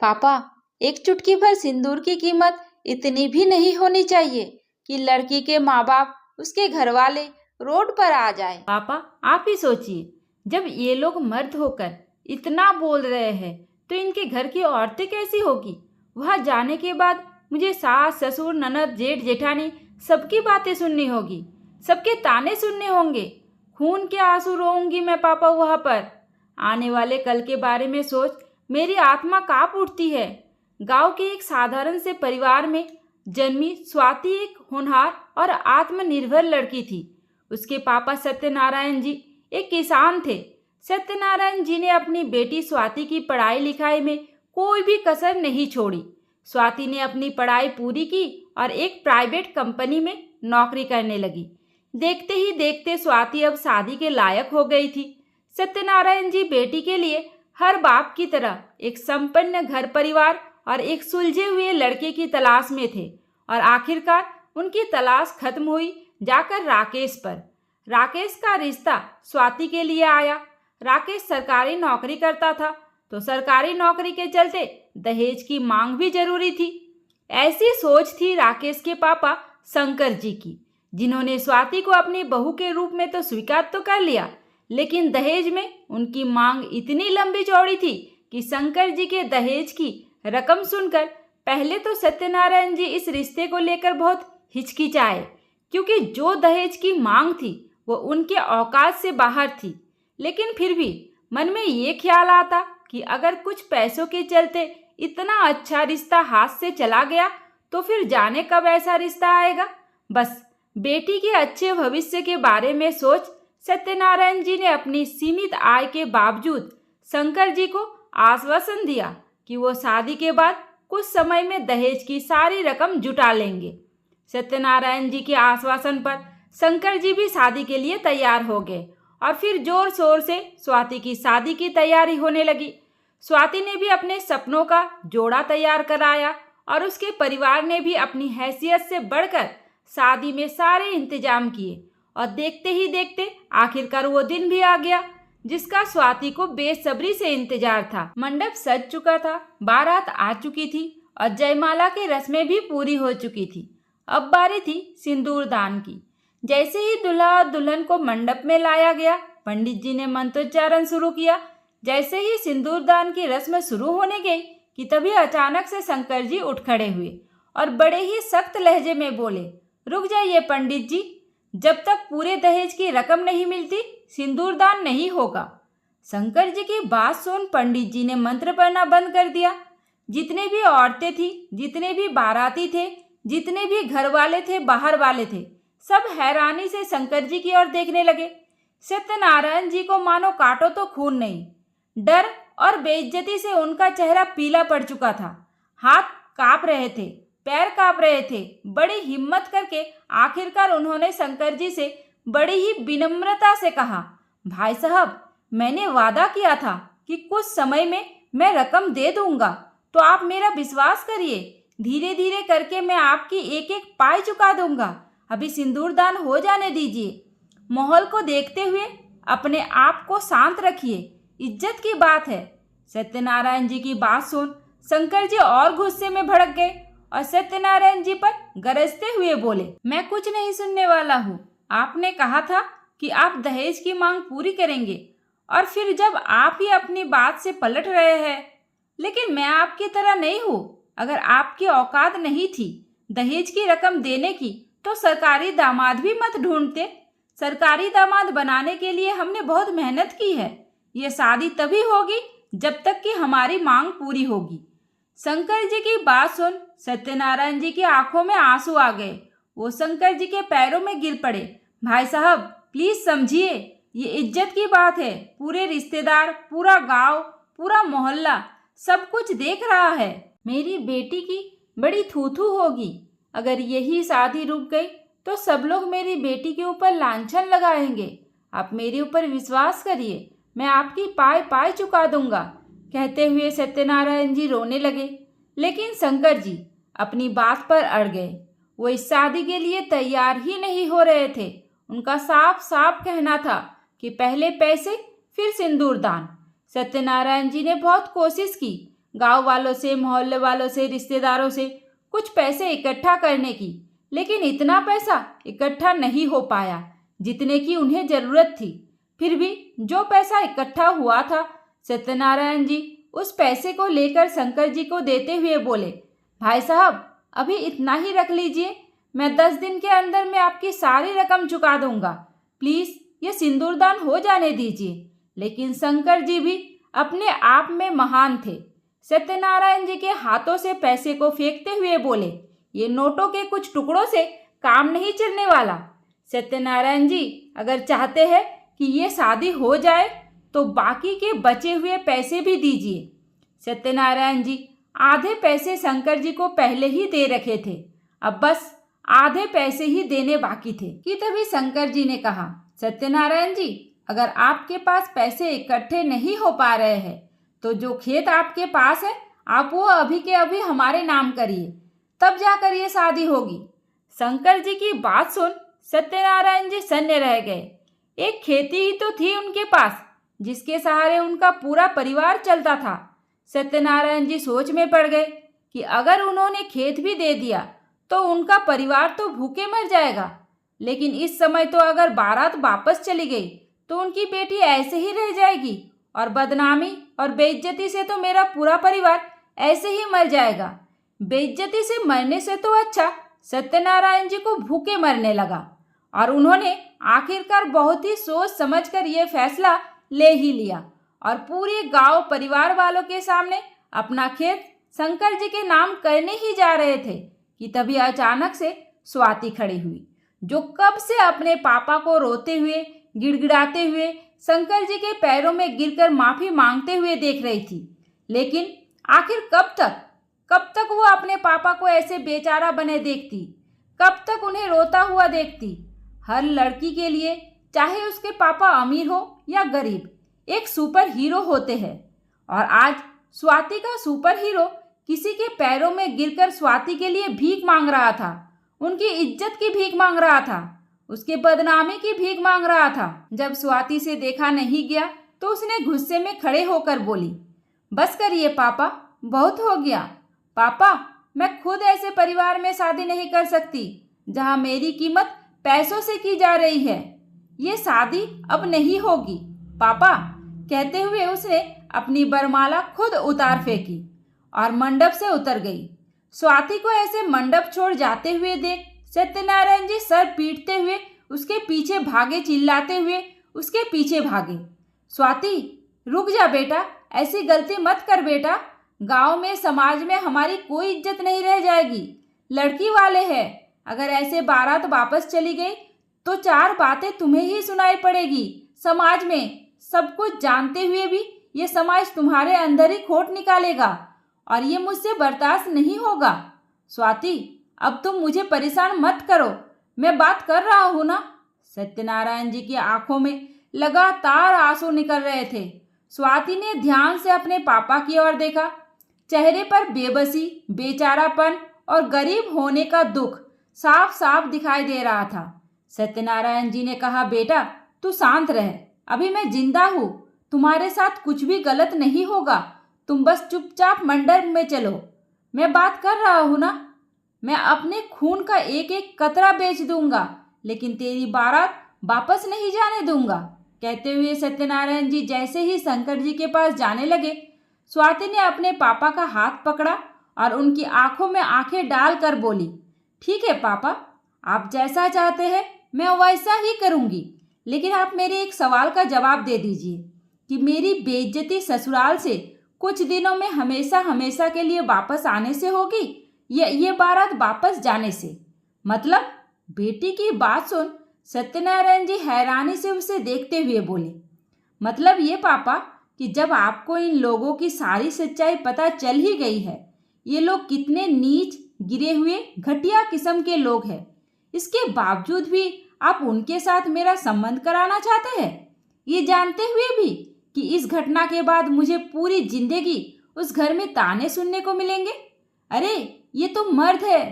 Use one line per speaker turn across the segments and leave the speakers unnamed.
पापा, एक चुटकी भर सिंदूर की कीमत इतनी भी नहीं होनी चाहिए कि लड़की के माँ बाप, उसके घर वाले रोड पर आ जाए।
पापा, आप ही सोचिए, जब ये लोग मर्द होकर इतना बोल रहे हैं तो इनके घर की औरतें कैसी होगी। वहाँ जाने के बाद मुझे सास ससुर ननद जेठ जेठानी सबकी बातें सुननी होगी, सबके ताने सुनने होंगे। खून के आंसू रोऊंगी मैं पापा वहाँ पर। आने वाले कल के बारे में सोच मेरी आत्मा कांप उठती है। गांव के एक साधारण से परिवार में जन्मी स्वाति एक होनहार और आत्मनिर्भर लड़की थी। उसके पापा सत्यनारायण जी एक किसान थे। सत्यनारायण जी ने अपनी बेटी स्वाति की पढ़ाई लिखाई में कोई भी कसर नहीं छोड़ी। स्वाति ने अपनी पढ़ाई पूरी की और एक प्राइवेट कंपनी में नौकरी करने लगी। देखते ही देखते स्वाति अब शादी के लायक हो गई थी। सत्यनारायण जी बेटी के लिए हर बाप की तरह एक संपन्न घर परिवार और एक सुलझे हुए लड़के की तलाश में थे और आखिरकार उनकी तलाश खत्म हुई जाकर राकेश पर। राकेश का रिश्ता स्वाति के लिए आया। राकेश सरकारी नौकरी करता था तो सरकारी नौकरी के चलते दहेज की मांग भी जरूरी थी। ऐसी सोच थी राकेश के पापा शंकर जी की, जिन्होंने स्वाति को अपनी बहू के रूप में तो स्वीकार तो कर लिया, लेकिन दहेज में उनकी मांग इतनी लंबी चौड़ी थी कि शंकर जी के दहेज की रकम सुनकर पहले तो सत्यनारायण जी इस रिश्ते को लेकर बहुत हिचकिचाए, क्योंकि जो दहेज की मांग थी वो उनके औकात से बाहर थी। लेकिन फिर भी मन में ये ख्याल आता कि अगर कुछ पैसों के चलते इतना अच्छा रिश्ता हाथ से चला गया तो फिर जाने कब ऐसा रिश्ता आएगा। बस बेटी के अच्छे भविष्य के बारे में सोच सत्यनारायण जी ने अपनी सीमित आय के बावजूद शंकर जी को आश्वासन दिया कि वो शादी के बाद कुछ समय में दहेज की सारी रकम जुटा लेंगे। सत्यनारायण जी के आश्वासन पर शंकर जी भी शादी के लिए तैयार हो गए और फिर जोर शोर से स्वाति की शादी की तैयारी होने लगी। स्वाति ने भी अपने सपनों का जोड़ा तैयार कराया और उसके परिवार ने भी अपनी हैसियत से बढ़कर शादी में सारे इंतजाम किए और देखते ही देखते आखिरकार वो दिन भी आ गया जिसका स्वाति को बेसब्री से इंतजार था। मंडप सज चुका था, बारात आ चुकी थी और जयमाला की रस्में भी पूरी हो चुकी थी। अब बारी थी सिंदूर दान की। जैसे ही दूल्हा और दुल्हन को मंडप में लाया गया, पंडित जी ने मंत्रोच्चारण शुरू किया। जैसे ही सिंदूर दान की रस्म शुरू होने गई कि तभी अचानक से शंकर जी उठ खड़े हुए और बड़े ही सख्त लहजे में बोले, रुक जाइए पंडित जी, जब तक पूरे दहेज की रकम नहीं मिलती सिंदूर दान नहीं होगा। शंकर जी की बात सुन पंडित जी ने मंत्र पढ़ना बंद कर दिया। जितने भी औरतें थी, जितने भी बाराती थे, जितने भी घर वाले थे, बाहर वाले थे, सब हैरानी से शंकर जी की ओर देखने लगे। सत्यनारायण जी को मानो काटो तो खून नहीं, डर और बेइज्जती से उनका चेहरा पीला पड़ चुका था। हाथ कांप रहे थे, पैर कांप रहे थे। बड़ी हिम्मत करके आखिरकार उन्होंने शंकर जी से बड़ी ही विनम्रता से कहा, भाई साहब, मैंने वादा किया था कि कुछ समय में मैं रकम दे दूंगा, तो आप मेरा विश्वास करिए, धीरे धीरे करके मैं आपकी एक एक पाई चुका दूंगा। अभी सिंदूर दान हो जाने दीजिए। माहौल को देखते हुए अपने आप को शांत रखिए, इज्जत की बात है। सत्यनारायण जी की बात सुन शंकर जी और गुस्से में भड़क गए और सत्यनारायण जी पर गरजते हुए बोले, मैं कुछ नहीं सुनने वाला हूँ। आपने कहा था कि आप दहेज की मांग पूरी करेंगे और फिर जब आप ही अपनी बात से पलट रहे हैं। लेकिन मैं आपकी तरह नहीं हूँ। अगर आपकी औकात नहीं थी दहेज की रकम देने की तो सरकारी दामाद भी मत ढूंढते। सरकारी दामाद बनाने के लिए हमने बहुत मेहनत की है। ये शादी तभी होगी जब तक कि हमारी मांग पूरी होगी। शंकर जी की बात सुन सत्यनारायण जी की आंखों में आंसू आ गए। वो शंकर जी के पैरों में गिर पड़े। भाई साहब, प्लीज समझिए, ये इज्जत की बात है। पूरे रिश्तेदार, पूरा गांव, पूरा मोहल्ला सब कुछ देख रहा है। मेरी बेटी की बड़ी थू-थू होगी। अगर यही शादी रुक गई तो सब लोग मेरी बेटी के ऊपर लांछन लगाएंगे। आप मेरे ऊपर विश्वास करिए, मैं आपकी पाई पाई चुका दूंगा। कहते हुए सत्यनारायण जी रोने लगे, लेकिन शंकर जी अपनी बात पर अड़ गए। वो इस शादी के लिए तैयार ही नहीं हो रहे थे। उनका साफ साफ कहना था कि पहले पैसे फिर सिंदूर दान। सत्यनारायण जी ने बहुत कोशिश की गांव वालों से, मोहल्ले वालों से, रिश्तेदारों से कुछ पैसे इकट्ठा करने की, लेकिन इतना पैसा इकट्ठा नहीं हो पाया जितने की उन्हें ज़रूरत थी। फिर भी जो पैसा इकट्ठा हुआ था, सत्यनारायण जी उस पैसे को लेकर शंकर जी को देते हुए बोले, भाई साहब अभी इतना ही रख लीजिए, मैं 10 दिन के अंदर में आपकी सारी रकम चुका दूंगा, प्लीज़ ये सिंदूरदान हो जाने दीजिए। लेकिन शंकर जी भी अपने आप में महान थे। सत्यनारायण जी के हाथों से पैसे को फेंकते हुए बोले, ये नोटों के कुछ टुकड़ों से काम नहीं चलने वाला। सत्यनारायण जी अगर चाहते हैं कि ये शादी हो जाए तो बाकी के बचे हुए पैसे भी दीजिए। सत्यनारायण जी आधे पैसे शंकर जी को पहले ही दे रखे थे, अब बस आधे पैसे ही देने बाकी थे कि तभी शंकर जी ने कहा, सत्यनारायण जी अगर आपके पास पैसे इकट्ठे नहीं हो पा रहे हैं तो जो खेत आपके पास है आप वो अभी के अभी हमारे नाम करिए, तब जाकर ये शादी होगी। शंकर जी की बात सुन सत्यनारायण जी सन्ने रह गए। एक खेती ही तो थी उनके पास जिसके सहारे उनका पूरा परिवार चलता था। सत्यनारायण जी सोच में पड़ गए कि अगर उन्होंने खेत भी दे दिया तो उनका परिवार तो भूखे मर जाएगा, लेकिन इस समय तो अगर बारात वापस चली गई तो उनकी बेटी ऐसे ही रह जाएगी और बदनामी और बेइज्जती से तो मेरा पूरा परिवार ऐसे ही मर जाएगा। बेइज्जती से मरने से तो अच्छा सत्यनारायण जी को भूखे मरने लगा और उन्होंने आखिरकार बहुत ही सोच समझकर यह फैसला ले ही लिया और पूरे गांव परिवार वालों के सामने अपना खेत शंकर जी के नाम करने ही जा रहे थे कि तभी अचानक से स्वाति खड़ी हुई, जो कब से अपने पापा को रोते हुए, गिड़गिड़ाते हुए शंकर जी के पैरों में गिरकर माफ़ी मांगते हुए देख रही थी। लेकिन आखिर कब तक वो अपने पापा को ऐसे बेचारा बने देखती, कब तक उन्हें रोता हुआ देखती। हर लड़की के लिए, चाहे उसके पापा अमीर हो या गरीब, एक सुपर हीरो होते हैं और आज स्वाति का सुपर हीरो किसी के पैरों में गिरकर स्वाति के लिए भीख मांग रहा था, उनकी इज्जत की भीख मांग रहा था, उसके बदनामी की भीख मांग रहा था। जब स्वाति से देखा नहीं गया तो उसने गुस्से में खड़े होकर बोली, बस करिए पापा, बहुत हो गया। पापा मैं खुद ऐसे परिवार में शादी नहीं कर सकती जहां मेरी कीमत पैसों से की जा रही है, ये शादी अब नहीं होगी पापा। कहते हुए उसने अपनी बरमाला खुद उतार फेंकी और मंडप से उतर गई। स्वाति को ऐसे मंडप छोड़ जाते हुए देख सत्यनारायण जी सर पीटते हुए उसके पीछे भागे, चिल्लाते हुए उसके पीछे भागे। स्वाति रुक जा बेटा, ऐसी गलती मत कर बेटा, गांव में समाज में हमारी कोई इज्जत नहीं रह जाएगी, लड़की वाले हैं, अगर ऐसे बारात वापस चली गई तो 4 बातें तुम्हें ही सुनाई पड़ेगी समाज में। सब कुछ जानते हुए भी ये समाज तुम्हारे अंदर ही खोट निकालेगा और ये मुझसे बर्दाश्त नहीं होगा। स्वाति अब तुम मुझे परेशान मत करो, मैं बात कर रहा हूँ ना। सत्यनारायण जी की आंखों में लगातार आंसू निकल रहे थे। स्वाति ने ध्यान से अपने पापा की ओर देखा, चेहरे पर बेबसी, बेचारापन और गरीब होने का दुख साफ साफ दिखाई दे रहा था। सत्यनारायण जी ने कहा, बेटा तू शांत रह, अभी मैं जिंदा हूँ, तुम्हारे साथ कुछ भी गलत नहीं होगा, तुम बस चुपचाप मंडप में चलो, मैं बात कर रहा हूँ ना। मैं अपने खून का एक एक कतरा बेच दूंगा, लेकिन तेरी बारात वापस नहीं जाने दूंगा। कहते हुए सत्यनारायण जी जैसे ही शंकर जी के पास जाने लगे, स्वाति ने अपने पापा का हाथ पकड़ा और उनकी आंखों में आंखें डालकर बोली, ठीक है पापा, आप जैसा चाहते हैं मैं वैसा ही करूंगी, लेकिन आप मेरे एक सवाल का जवाब दे दीजिए कि मेरी बेइज्जती ससुराल से कुछ दिनों में हमेशा हमेशा के लिए वापस आने से होगी या ये बारात वापस जाने से? मतलब? बेटी की बात सुन सत्यनारायण जी हैरानी से उसे देखते हुए बोले, मतलब ये पापा कि जब आपको इन लोगों की सारी सच्चाई पता चल ही गई है, ये लोग कितने नीच, गिरे हुए, घटिया किस्म के लोग हैं, इसके बावजूद भी आप उनके साथ मेरा संबंध कराना चाहते हैं, ये जानते हुए भी कि इस घटना के बाद मुझे पूरी जिंदगी उस घर में ताने सुनने को मिलेंगे। अरे ये तो मर्द है,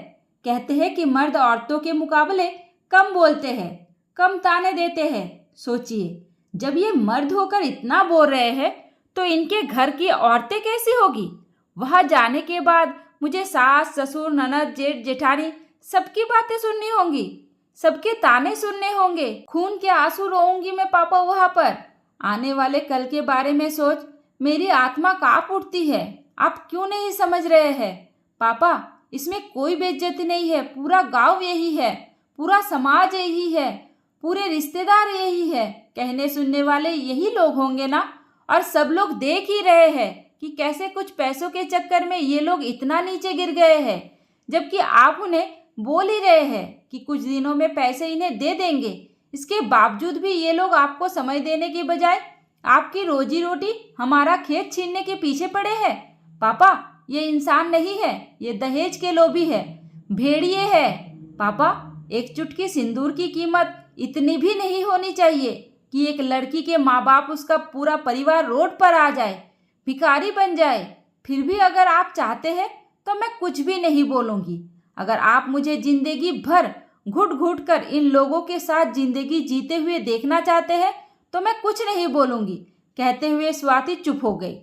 कहते हैं कि मर्द औरतों के मुकाबले कम बोलते हैं, कम ताने देते हैं। सोचिए, जब ये मर्द होकर इतना बोल रहे हैं तो इनके घर की औरतें कैसी होगी? वहाँ जाने के बाद मुझे सास ससुर ननद जेठ जेठानी सबकी बातें सुननी होंगी, सबके ताने सुनने होंगे, खून के आंसू रोऊंगी मैं पापा वहाँ पर। आने वाले कल के बारे में सोच मेरी आत्मा कांप उठती है। आप क्यों नहीं समझ रहे हैं पापा? इसमें कोई बेइज्जती नहीं है, पूरा गांव यही है, पूरा समाज यही है, पूरे रिश्तेदार यही है, कहने सुनने वाले यही लोग होंगे ना। और सब लोग देख ही रहे हैं कि कैसे कुछ पैसों के चक्कर में ये लोग इतना नीचे गिर गए हैं, जबकि आप उन्हें बोल ही रहे हैं कि कुछ दिनों में पैसे इन्हें दे देंगे। इसके बावजूद भी ये लोग आपको समय देने के बजाय आपकी रोजी रोटी, हमारा खेत छीनने के पीछे पड़े हैं। पापा ये इंसान नहीं है, ये दहेज के लोभी है, भेड़िए है। पापा एक चुटकी सिंदूर की कीमत इतनी भी नहीं होनी चाहिए कि एक लड़की के माँ बाप, उसका पूरा परिवार रोड पर आ जाए, भिखारी बन जाए। फिर भी अगर आप चाहते हैं तो मैं कुछ भी नहीं बोलूँगी। अगर आप मुझे जिंदगी भर घुट घुट कर इन लोगों के साथ जिंदगी जीते हुए देखना चाहते हैं तो मैं कुछ नहीं बोलूँगी, कहते हुए स्वाति चुप हो गई।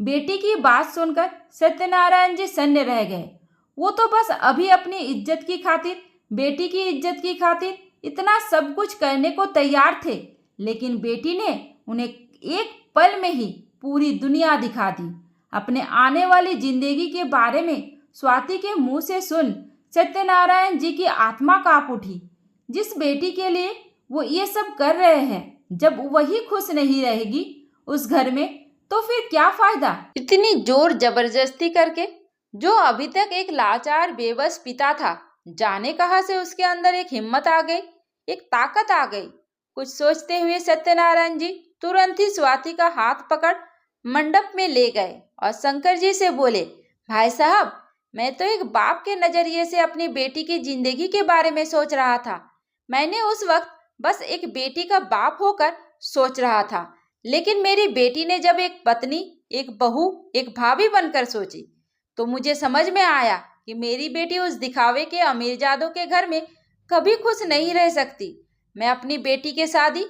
बेटी की बात सुनकर सत्यनारायण जी सन्न रह गए। वो तो बस अभी अपनी इज्जत की खातिर, बेटी की इज्जत की खातिर इतना सब कुछ करने को तैयार थे, लेकिन बेटी ने उन्हें एक पल में ही पूरी दुनिया दिखा दी। अपने आने वाली जिंदगी के बारे में स्वाति के मुंह से सुन सत्यनारायण जी की आत्मा कांप उठी। जिस बेटी के लिए वो ये सब कर रहे हैं, जब वही खुश नहीं रहेगी उस घर में तो फिर क्या फायदा।
इतनी जोर जबरदस्ती करके जो अभी तक एक लाचार बेबस पिता था, जाने कहाँ से उसके अंदर एक हिम्मत आ गई, एक ताकत आ गई। कुछ सोचते हुए सत्यनारायण जी तुरंत ही स्वाति का हाथ पकड़ मंडप में ले गए और शंकर जी से बोले, भाई साहब मैं तो एक बाप के नजरिए से अपनी बेटी की जिंदगी के बारे में सोच रहा था। मैंने उस वक्त बस एक बेटी का बाप होकर सोच रहा था, लेकिन मेरी बेटी ने जब एक पत्नी, एक बहू, एक भाभी बनकर सोची तो मुझे समझ में आया कि मेरी बेटी उस दिखावे के अमीरजादों के घर में कभी खुश नहीं रह सकती। मैं अपनी बेटी की शादी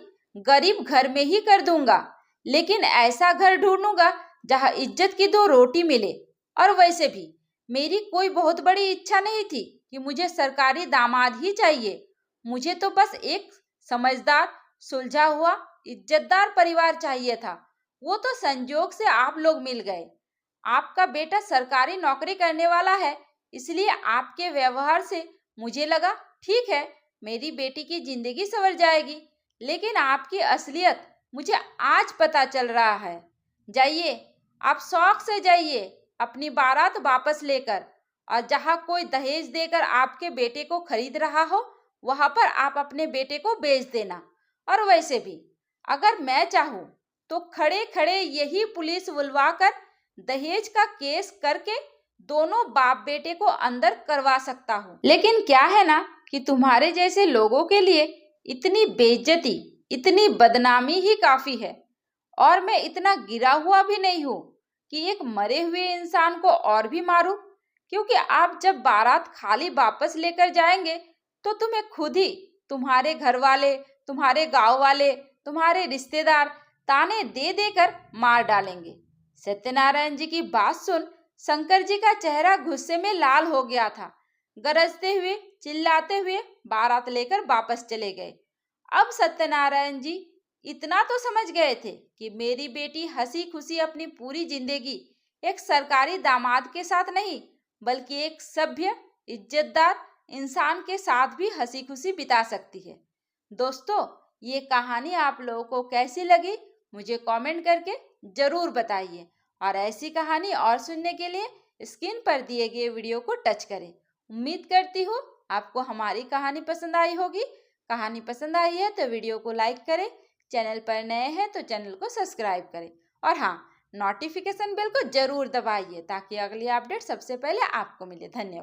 गरीब घर में ही कर दूंगा, लेकिन ऐसा घर ढूंढूंगा जहां इज्जत की दो रोटी मिले। और वैसे भी मेरी कोई बहुत बड़ी इच्छा नहीं थी कि मुझे सरकारी दामाद ही चाहिए। मुझे तो बस एक समझदार, सुलझा हुआ, इज्जतदार परिवार चाहिए था। वो तो संजोग से आप लोग मिल गए। आपका बेटा सरकारी नौकरी करने वाला है, इसलिए आपके व्यवहार से मुझे लगा ठीक है मेरी बेटी की जिंदगी संवर जाएगी। लेकिन आपकी असलियत मुझे आज पता चल रहा है। जाइए, आप शौक से जाइए अपनी बारात वापस लेकर, और जहाँ कोई दहेज देकर आपके बेटे को खरीद रहा हो वहाँ पर आप अपने बेटे को बेच देना। और वैसे भी अगर मैं चाहूँ तो खड़े खड़े यही पुलिस बुलवा कर दहेज का केस करके दोनों बाप बेटे को अंदर करवा सकता हूँ। लेकिन क्या है ना कि तुम्हारे जैसे लोगों के लिए इतनी बेइज्जती, इतनी बदनामी ही काफी है। और मैं इतना गिरा हुआ भी नहीं हूँ कि एक मरे हुए इंसान को और भी मारूं, क्योंकि आप जब बारात खाली वापस लेकर जाएंगे तो तुम्हें खुद ही तुम्हारे घर वाले, तुम्हारे गांव वाले, तुम्हारे रिश्तेदार ताने दे देकर मार डालेंगे। सत्यनारायण जी की बात सुन शंकर जी का चेहरा गुस्से में लाल हो गया था। गरजते हुए, चिल्लाते हुए बारात लेकर वापस चले गए। अब सत्यनारायण जी इतना तो समझ गए थे कि मेरी बेटी हंसी खुशी अपनी पूरी जिंदगी एक सरकारी दामाद के साथ नहीं, बल्कि एक सभ्य, इज्जतदार इंसान के साथ भी हंसी खुशी बिता सकती है। दोस्तों, ये कहानी आप लोगों को कैसी लगी मुझे कमेंट करके जरूर बताइए, और ऐसी कहानी और सुनने के लिए स्क्रीन पर दिए गए वीडियो को टच करें। उम्मीद करती हूँ आपको हमारी कहानी पसंद आई होगी। कहानी पसंद आई है तो वीडियो को लाइक करें, चैनल पर नए हैं तो चैनल को सब्सक्राइब करें, और हाँ, नोटिफिकेशन बेल को जरूर दबाइए ताकि अगली अपडेट सबसे पहले आपको मिले। धन्यवाद।